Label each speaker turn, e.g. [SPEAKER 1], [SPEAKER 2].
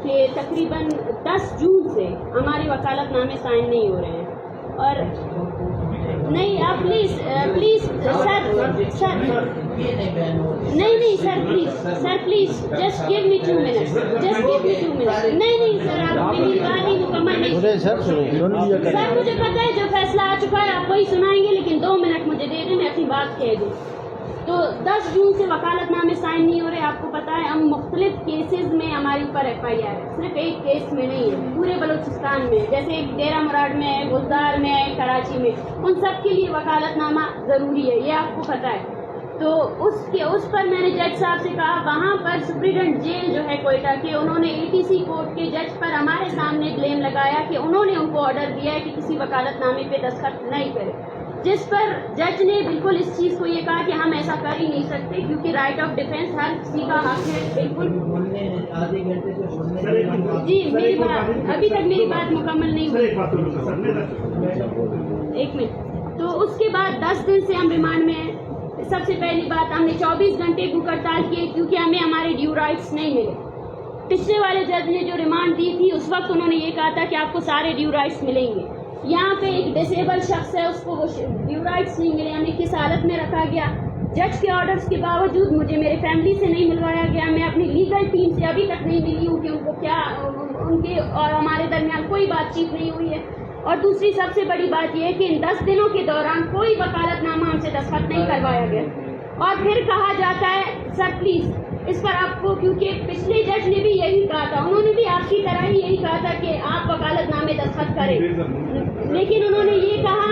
[SPEAKER 1] کہ تقریباً 10 جون سے ہمارے وکالت نامے سائن نہیں ہو رہے ہیں. اور نہیں آپ پلیز سر نہیں sir please just give me 2 minutes نہیں سر آپ میری بات ہی مکمل نہیں. سر مجھے پتہ ہے جو فیصلہ آ چکا ہے آپ وہی سنائیں گے, لیکن 2 منٹ مجھے دے دیں, میں اپنی بات کہہ دوں. تو 10 جون سے وکالت نامے سائن نہیں ہو رہے. آپ کو پتہ ہے ہم مختلف کیسز میں ہمارے اوپر FIR ہے, صرف ایک کیس میں نہیں ہے, پورے بلوچستان میں, جیسے ایک ڈیرہ مراد میں ہے, گلزار میں ہے, کراچی میں, ان سب کے لیے وکالت نامہ ضروری ہے, یہ آپ کو پتہ ہے. تو اس پر میں نے جج صاحب سے کہا, وہاں پر سپرنٹینڈنٹ جیل جو ہے کوئٹہ کے, انہوں نے ATC کورٹ کے جج پر ہمارے سامنے بلیم لگایا کہ انہوں نے ان کو آرڈر دیا ہے کہ کسی وکالت نامے پہ دستخط نہیں کرے, جس پر جج نے بالکل اس چیز کو یہ کہا کہ ہم ایسا کر ہی نہیں سکتے کیونکہ رائٹ آف ڈیفینس ہر کسی کا حق ہے. بالکل جی میری بات ابھی تک میری بات مکمل نہیں ہوئی, ایک منٹ. تو اس کے بعد 10 دن سے ہم ریمانڈ میں ہیں. سب سے پہلی بات, ہم نے 24 گھنٹے بھوک ہڑتال کیے کیونکہ ہمیں ہمارے ڈیو رائٹس نہیں ملے. پچھلے والے جج نے جو ریمانڈ دی تھی اس وقت انہوں نے یہ کہا تھا کہ آپ کو سارے ڈیو رائٹس ملیں گے. یہاں پہ ایک ڈسیبل شخص ہے, اس کو وہ ڈیو رائٹس نہیں ملے, ہمیں کس حالت میں رکھا گیا. جج کے آرڈرز کے باوجود مجھے میرے فیملی سے نہیں ملوایا گیا, میں اپنی لیگل ٹیم سے ابھی تک نہیں ملی ہوں کہ ان کو کیا ان کے اور ہمارے درمیان کوئی بات چیت نہیں ہوئی ہے. اور دوسری سب سے بڑی بات یہ ہے کہ ان 10 دنوں کے دوران کوئی وکالت نامہ ہم سے دستخط نہیں کروایا گیا. اور پھر کہا جاتا ہے سر پلیز اس پر آپ کو, کیونکہ پچھلے جج نے بھی یہی کہا تھا, انہوں نے بھی آپ کی طرح ہی یہی کہا تھا کہ آپ وکالت نامے دستخط کریں, لیکن انہوں نے یہ کہا